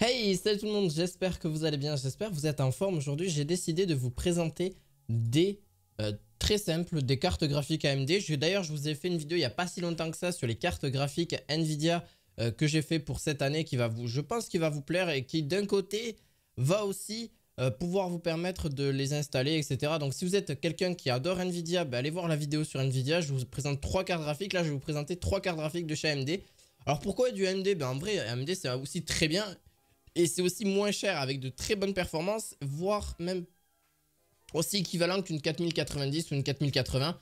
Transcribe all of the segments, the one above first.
Hey, salut tout le monde, j'espère que vous allez bien, j'espère que vous êtes en forme. Aujourd'hui, j'ai décidé de vous présenter des très simples, des cartes graphiques AMD. D'ailleurs, je vous ai fait une vidéo il n'y a pas si longtemps que ça sur les cartes graphiques Nvidia que j'ai fait pour cette année qui va vous, je pense qu'il va vous plaire et qui d'un côté va aussi pouvoir vous permettre de les installer, etc. Donc si vous êtes quelqu'un qui adore Nvidia, allez voir la vidéo sur Nvidia. Je vous présente 3 cartes graphiques. Là, je vais vous présenter 3 cartes graphiques de chez AMD. Alors pourquoi du AMD? En vrai, AMD c'est aussi très bien. Et c'est aussi moins cher avec de très bonnes performances, voire même aussi équivalent qu'une 4090 ou une 4080.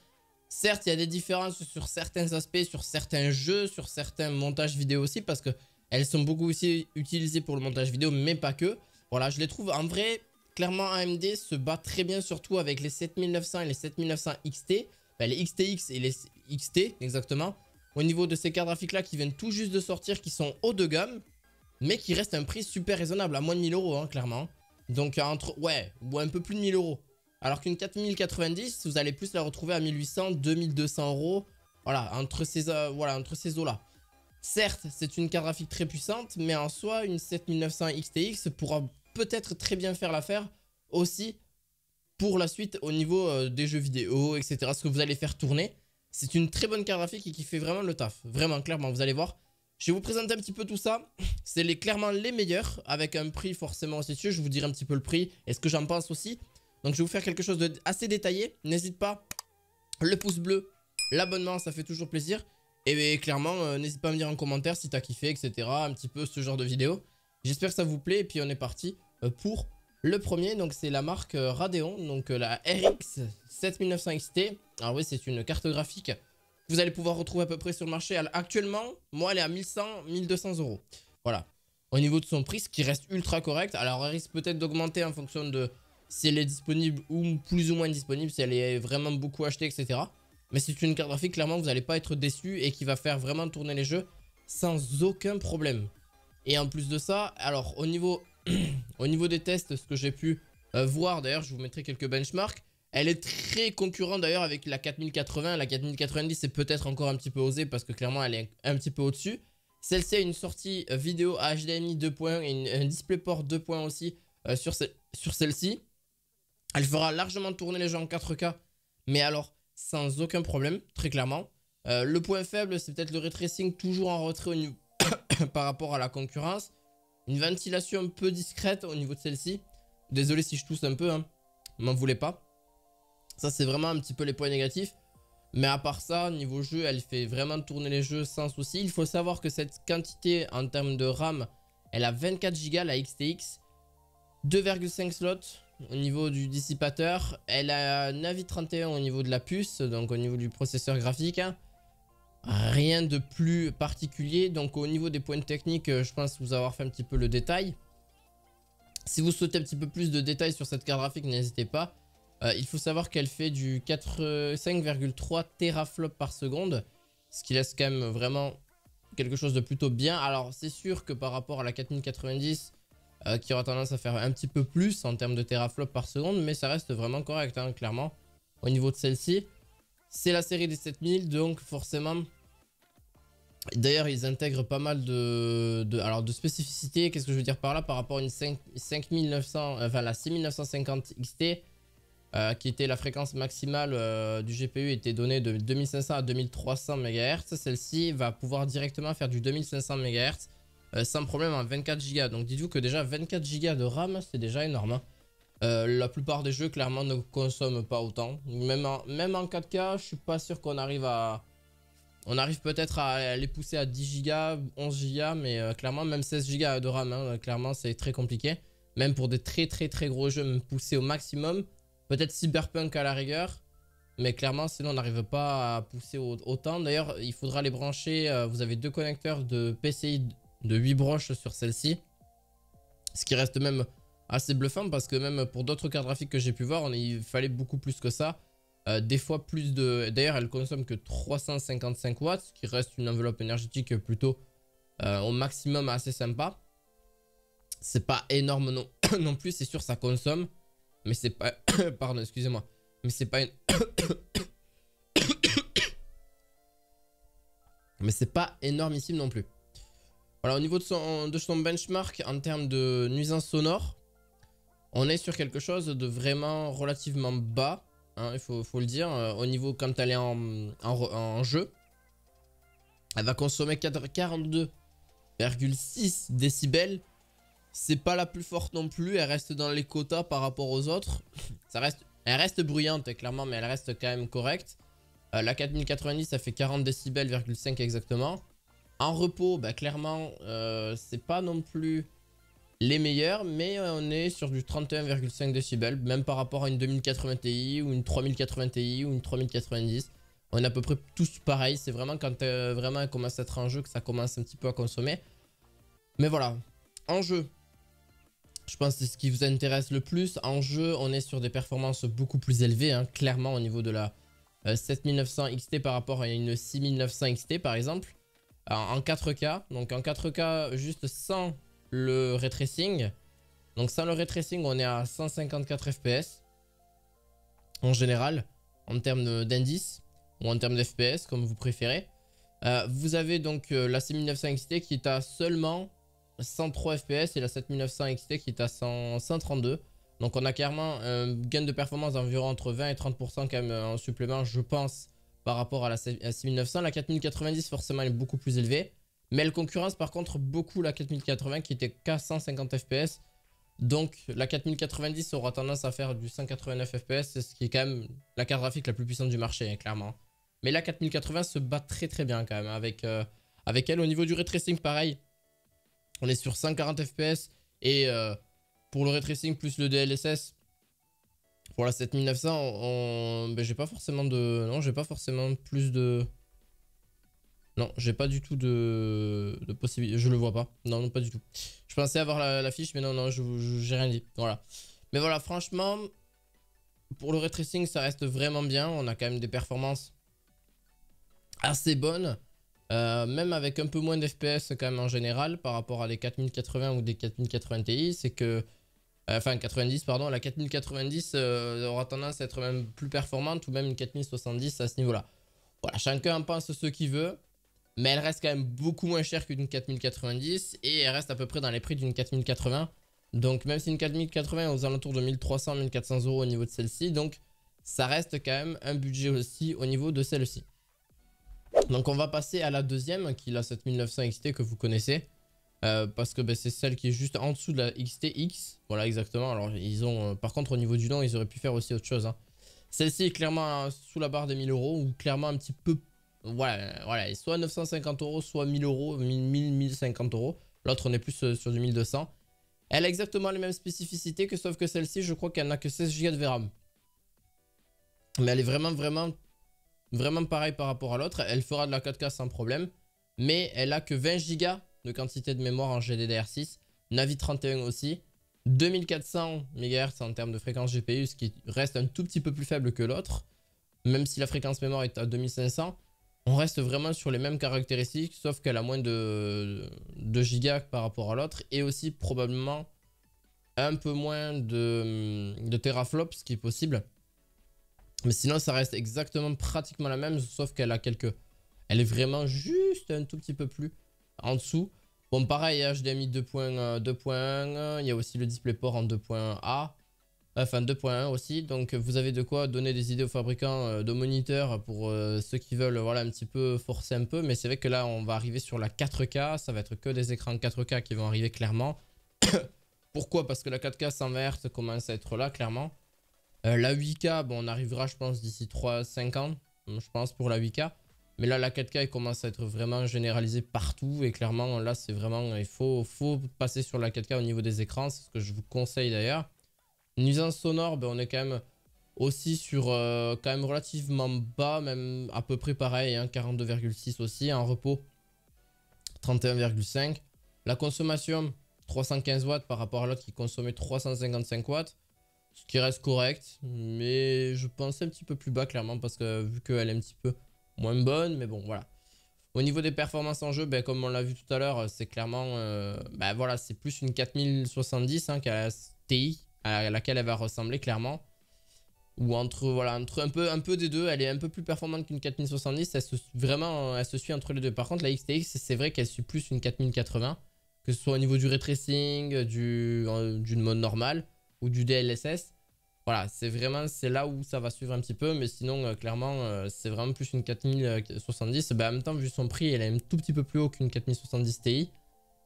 Certes, il y a des différences sur certains aspects, sur certains jeux, sur certains montages vidéo aussi, parce qu'elles sont beaucoup aussi utilisées pour le montage vidéo, mais pas que. Voilà, je les trouve en vrai, clairement AMD se bat très bien, surtout avec les 7900 et les 7900 XT, les XTX et les XT exactement. Au niveau de ces cartes graphiques là qui viennent tout juste de sortir, qui sont haut de gamme, mais qui reste un prix super raisonnable, à moins de 1000 euros, hein, clairement. Donc, entre, ouais, ou un peu plus de 1000 euros. Alors qu'une 4090, vous allez plus la retrouver à 1800, 2200 euros. Voilà, entre ces eaux-là. Certes, c'est une carte graphique très puissante, mais en soi, une 7900 XTX pourra peut-être très bien faire l'affaire aussi pour la suite au niveau des jeux vidéo, etc. Ce que vous allez faire tourner. C'est une très bonne carte graphique et qui fait vraiment le taf. Vraiment, clairement, vous allez voir. Je vais vous présenter un petit peu tout ça. C'est clairement les meilleurs, avec un prix forcément aussi dessus. Je vous dirai un petit peu le prix et ce que j'en pense aussi. Donc je vais vous faire quelque chose d'assez détaillé. N'hésite pas, le pouce bleu, l'abonnement, ça fait toujours plaisir. Et clairement, n'hésite pas à me dire en commentaire si t'as kiffé, etc. Un petit peu ce genre de vidéo. J'espère que ça vous plaît. Et puis on est parti pour le premier. Donc c'est la marque Radeon, donc la RX 7900 XT. Alors oui, c'est une carte graphique vous allez pouvoir retrouver à peu près sur le marché. Actuellement, moi, elle est à 1100, 1200 euros. Voilà. Au niveau de son prix, ce qui reste ultra correct. Alors, elle risque peut-être d'augmenter en fonction de si elle est disponible ou plus ou moins disponible, si elle est vraiment beaucoup achetée, etc. Mais c'est une carte graphique, clairement, vous n'allez pas être déçu et qui va faire vraiment tourner les jeux sans aucun problème. Et en plus de ça, alors, au niveau, au niveau des tests, ce que j'ai pu voir, d'ailleurs, je vous mettrai quelques benchmarks. Elle est très concurrente d'ailleurs avec la 4080. La 4090 c'est peut-être encore un petit peu osé parce que clairement elle est un petit peu au-dessus. Celle-ci a une sortie vidéo HDMI 2.1 et un DisplayPort 2.1 aussi sur celle-ci. Elle fera largement tourner les jeux en 4K, mais alors sans aucun problème, très clairement. Le point faible c'est peut-être le ray tracing toujours en retrait au niveau par rapport à la concurrence. Une ventilation un peu discrète au niveau de celle-ci. Désolé si je tousse un peu, hein. M'en voulez pas. Ça, c'est vraiment un petit peu les points négatifs. Mais à part ça, niveau jeu, elle fait vraiment tourner les jeux sans souci. Il faut savoir que cette quantité en termes de RAM, elle a 24 Go la XTX. 2,5 slots au niveau du dissipateur. Elle a Navi 31 au niveau de la puce, donc au niveau du processeur graphique. Rien de plus particulier. Donc au niveau des points techniques, je pense vous avoir fait un petit peu le détail. Si vous souhaitez un petit peu plus de détails sur cette carte graphique, n'hésitez pas. Il faut savoir qu'elle fait du 5,3 teraflops par seconde, ce qui laisse quand même vraiment quelque chose de plutôt bien. Alors c'est sûr que par rapport à la 4090, qui aura tendance à faire un petit peu plus en termes de teraflops par seconde, mais ça reste vraiment correct, hein, clairement, au niveau de celle-ci. C'est la série des 7000, donc forcément... D'ailleurs, ils intègrent pas mal de spécificités. Qu'est-ce que je veux dire par là? Par rapport à une 5900, enfin la 6950 XT, qui était la fréquence maximale du GPU était donnée de 2500 à 2300 MHz. Celle-ci va pouvoir directement faire du 2500 MHz sans problème en 24 Go. Donc dites-vous que déjà 24 Go de RAM, c'est déjà énorme, hein. La plupart des jeux clairement ne consomment pas autant. Même en 4K, je suis pas sûr qu'on arrive à... On arrive peut-être à les pousser à 10 Go, 11 Go, mais clairement même 16 Go de RAM, hein, clairement c'est très compliqué. Même pour des très gros jeux, même poussés au maximum. Peut-être Cyberpunk à la rigueur, mais clairement sinon on n'arrive pas à pousser autant. D'ailleurs il faudra les brancher, vous avez 2 connecteurs de PCI de 8 broches sur celle-ci. Ce qui reste même assez bluffant parce que même pour d'autres cartes graphiques que j'ai pu voir, il fallait beaucoup plus que ça. Des fois plus de... D'ailleurs elle consomme que 355 watts, ce qui reste une enveloppe énergétique plutôt au maximum assez sympa. C'est pas énorme non, non plus, c'est sûr ça consomme. Mais c'est pas... Pardon, excusez-moi. Mais c'est pas une... Mais c'est pas énormissime non plus. Voilà, au niveau de son benchmark en termes de nuisance sonore, on est sur quelque chose de vraiment relativement bas, hein, il faut le dire. Au niveau, quand elle est en jeu, elle va consommer 42,6 décibels. C'est pas la plus forte non plus, elle reste dans les quotas par rapport aux autres. Elle reste bruyante clairement, mais elle reste quand même correcte. La 4090, ça fait 40 décibels,5 exactement. En repos, bah, clairement, c'est pas non plus les meilleurs, mais on est sur du 31,5 décibels, même par rapport à une 2080 Ti ou une 3080 Ti ou une 3090. On est à peu près tous pareils. C'est vraiment quand vraiment elle commence à être en jeu que ça commence un petit peu à consommer. Mais voilà, en jeu, je pense que c'est ce qui vous intéresse le plus. En jeu, on est sur des performances beaucoup plus élevées, hein, clairement au niveau de la 7900 XT par rapport à une 6900 XT par exemple. En 4K, donc en 4K juste sans le ray tracing. Donc sans le ray tracing, on est à 154 FPS en général, en termes d'indice ou en termes d'FPS comme vous préférez. Vous avez donc la 6900 XT qui est à seulement 103 FPS et la 7900 XT qui est à 132. Donc on a clairement un gain de performance d'environ entre 20 et 30% quand même en supplément, je pense, par rapport à la 6900. La 4090 forcément elle est beaucoup plus élevée, mais elle concurrence par contre beaucoup la 4080 qui était qu'à 150 FPS. Donc la 4090 aura tendance à faire du 189 FPS, ce qui est quand même la carte graphique la plus puissante du marché, hein, clairement. Mais la 4080 se bat très très bien quand même avec elle. Au niveau du ray tracing, pareil, on est sur 140 FPS et pour le ray tracing plus le DLSS, pour la 7900, ben, j'ai pas forcément de... Non, j'ai pas forcément plus de... Non, j'ai pas du tout de possibilité. Je le vois pas. Non, non, pas du tout. Je pensais avoir la fiche, mais non, non, j'ai rien dit. Voilà. Mais voilà, franchement, pour le ray tracing, ça reste vraiment bien. On a quand même des performances assez bonnes. Même avec un peu moins d'FPS quand même en général par rapport à des 4080 ou des 4080 Ti, c'est que... Enfin 90 pardon, la 4090 aura tendance à être même plus performante ou même une 4070 à ce niveau-là. Voilà, chacun en pense ce qu'il veut, mais elle reste quand même beaucoup moins chère qu'une 4090 et elle reste à peu près dans les prix d'une 4080. Donc même si une 4080 est aux alentours de 1300-1400 € au niveau de celle-ci, donc ça reste quand même un budget aussi au niveau de celle-ci. Donc on va passer à la deuxième qui est la 7900 XT que vous connaissez. Parce que bah, c'est celle qui est juste en dessous de la XTX. Voilà exactement. Alors ils ont par contre au niveau du nom ils auraient pu faire aussi autre chose, hein. Celle-ci est clairement sous la barre des 1000 € ou clairement un petit peu... Voilà, soit 950 €, soit 1000 €, 1050 €. L'autre on est plus sur du 1200. Elle a exactement les mêmes spécificités que sauf que celle-ci je crois qu'elle n'a que 16 Go de VRAM. Mais elle est vraiment pareille par rapport à l'autre. Elle fera de la 4K sans problème. Mais elle a que 20 Go de quantité de mémoire en GDDR6, Navi 31 aussi, 2400 MHz en termes de fréquence GPU, ce qui reste un tout petit peu plus faible que l'autre, même si la fréquence mémoire est à 2500, on reste vraiment sur les mêmes caractéristiques, sauf qu'elle a moins de Go par rapport à l'autre, et aussi probablement un peu moins de teraflops, ce qui est possible. Mais sinon, ça reste exactement pratiquement la même, sauf qu'elle a quelques... Elle est vraiment juste un tout petit peu plus en dessous. Bon, pareil, HDMI 2.1, il y a aussi le DisplayPort en 2.A, enfin 2.1 aussi. Donc vous avez de quoi donner des idées aux fabricants de moniteurs pour ceux qui veulent voilà, un petit peu forcer un peu. Mais c'est vrai que là, on va arriver sur la 4K. Ça va être que des écrans 4K qui vont arriver clairement. Pourquoi? Parce que la 4K 120 Hz commence à être là, clairement. La 8K, bon, on arrivera, je pense, d'ici 3-5 ans, je pense, pour la 8K. Mais là, la 4K, elle commence à être vraiment généralisée partout. Et clairement, là, c'est vraiment... Il faut passer sur la 4K au niveau des écrans. C'est ce que je vous conseille d'ailleurs. Nuisance sonore, ben, on est quand même aussi sur quand même relativement bas. Même à peu près pareil, hein, 42,6 aussi. En repos, 31,5. La consommation, 315 watts par rapport à l'autre qui consommait 355 watts. Ce qui reste correct. Mais je pensais un petit peu plus bas, clairement. Parce que vu qu'elle est un petit peu... moins bonne, mais bon, voilà. Au niveau des performances en jeu, ben, comme on l'a vu tout à l'heure, c'est clairement... ben, voilà, c'est plus une 4070 hein, qu'à la TI, à laquelle elle va ressembler, clairement. Ou entre, voilà, entre un peu des deux. Elle est un peu plus performante qu'une 4070. Vraiment, elle se suit entre les deux. Par contre, la XTX, c'est vrai qu'elle suit plus une 4080. Que ce soit au niveau du ray tracing, d'une mode normale ou du DLSS. Voilà, c'est là où ça va suivre un petit peu. Mais sinon, clairement, c'est vraiment plus une 4070. Bah, en même temps, vu son prix, elle est un tout petit peu plus haut qu'une 4070 Ti.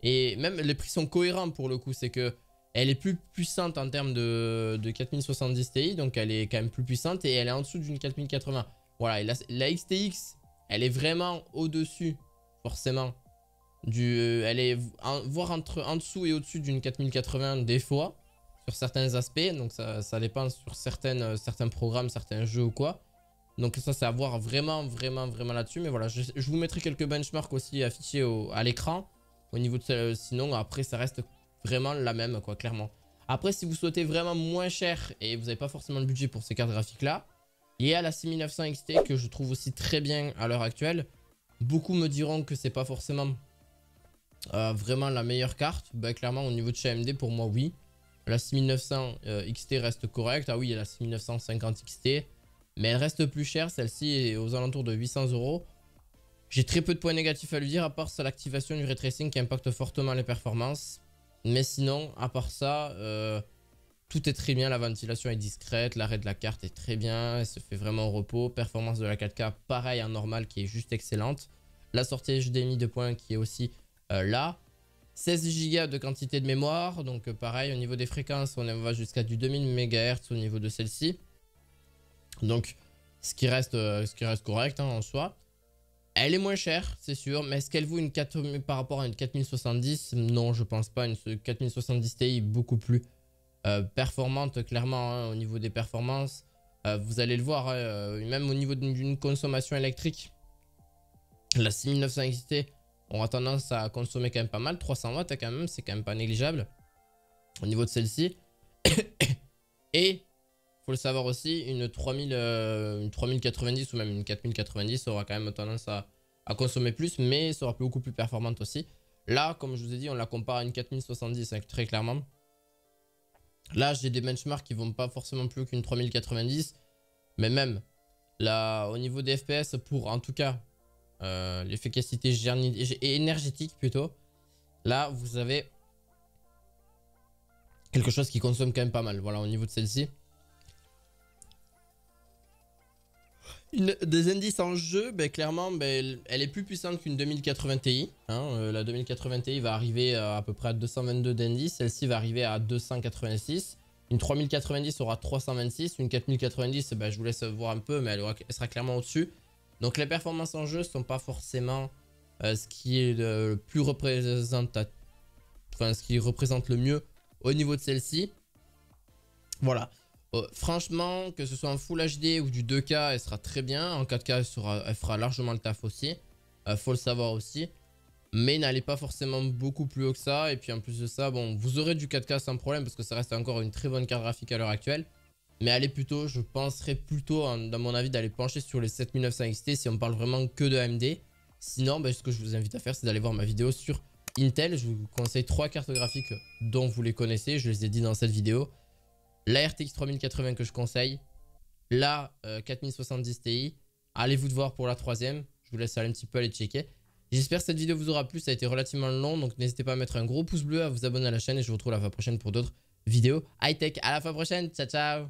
Et même les prix sont cohérents pour le coup. C'est que elle est plus puissante en termes de 4070 Ti. Donc elle est quand même plus puissante. Et elle est en dessous d'une 4080. Voilà, et la XTX, elle est vraiment au-dessus, forcément. Elle est voire en dessous et au-dessus d'une 4080 des fois. Sur certains aspects. Donc ça dépend sur certains programmes, certains jeux ou quoi. Donc ça, c'est à voir vraiment là-dessus. Mais voilà, je vous mettrai quelques benchmarks aussi affichés à l'écran. Au niveau de sinon, après, ça reste vraiment la même, quoi, clairement. Après, si vous souhaitez vraiment moins cher et vous n'avez pas forcément le budget pour ces cartes graphiques-là, il y a la 6900 XT que je trouve aussi très bien à l'heure actuelle. Beaucoup me diront que c'est pas forcément vraiment la meilleure carte. Bah, clairement, au niveau de chez AMD, pour moi, oui. La 6900 XT reste correcte. Ah oui, il y a la 6950 XT. Mais elle reste plus chère. Celle-ci est aux alentours de 800 €. J'ai très peu de points négatifs à lui dire, à part ça, l'activation du ray tracing qui impacte fortement les performances. Mais sinon, à part ça, tout est très bien. La ventilation est discrète. L'arrêt de la carte est très bien. Elle se fait vraiment au repos. Performance de la 4K, pareil en normal, qui est juste excellente. La sortie HDMI de points qui est aussi là. 16 Go de quantité de mémoire. Donc pareil, au niveau des fréquences, on va jusqu'à du 2000 MHz au niveau de celle-ci. Donc ce qui reste correct, hein, en soi. Elle est moins chère, c'est sûr, mais est-ce qu'elle vaut par rapport à une 4070? Non, je pense pas. Une 4070 Ti est beaucoup plus performante, clairement, hein, au niveau des performances. Vous allez le voir, hein, même au niveau d'une consommation électrique. La 6900 XT aura tendance à consommer quand même pas mal. 300 watts, quand même, c'est quand même pas négligeable au niveau de celle-ci. Et faut le savoir aussi, une 3090 ou même une 4090 aura quand même tendance à consommer plus, mais sera beaucoup plus performante aussi. Là, comme je vous ai dit, on la compare à une 4070, hein, très clairement. Là, j'ai des benchmarks qui vont pas forcément plus qu'une 3090, mais même là, au niveau des FPS, pour en tout cas l'efficacité énergétique plutôt, là, vous avez quelque chose qui consomme quand même pas mal. Voilà, au niveau de celle-ci. Des indices en jeu, ben, clairement, ben, elle est plus puissante qu'une 2080 Ti. Hein. La 2080 Ti va arriver à peu près à 222 d'indices. Celle-ci va arriver à 286. Une 3090 aura 326. Une 4090, ben, je vous laisse voir un peu, mais elle sera clairement au-dessus. Donc les performances en jeu ne sont pas forcément ce qui est le plus représentatif. Enfin, ce qui représente le mieux au niveau de celle-ci. Voilà. Franchement, que ce soit en Full HD ou du 2K, elle sera très bien. En 4K, elle fera largement le taf aussi. Faut le savoir aussi. Mais n'allez pas forcément beaucoup plus haut que ça. Et puis en plus de ça, bon, vous aurez du 4K sans problème parce que ça reste encore une très bonne carte graphique à l'heure actuelle. Mais allez plutôt, je penserais plutôt, dans mon avis, d'aller pencher sur les 7900 XT si on parle vraiment que de AMD. Sinon, ben, ce que je vous invite à faire, c'est d'aller voir ma vidéo sur Intel. Je vous conseille 3 cartes graphiques dont vous les connaissez. Je les ai dit dans cette vidéo. La RTX 3080 que je conseille. La 4070 Ti. Allez-vous devoir pour la troisième. Je vous laisse aller un petit peu aller checker. J'espère que cette vidéo vous aura plu. Ça a été relativement long. Donc n'hésitez pas à mettre un gros pouce bleu, à vous abonner à la chaîne. Et je vous retrouve la fois prochaine pour d'autres vidéos high-tech. À la fois prochaine. Ciao, ciao.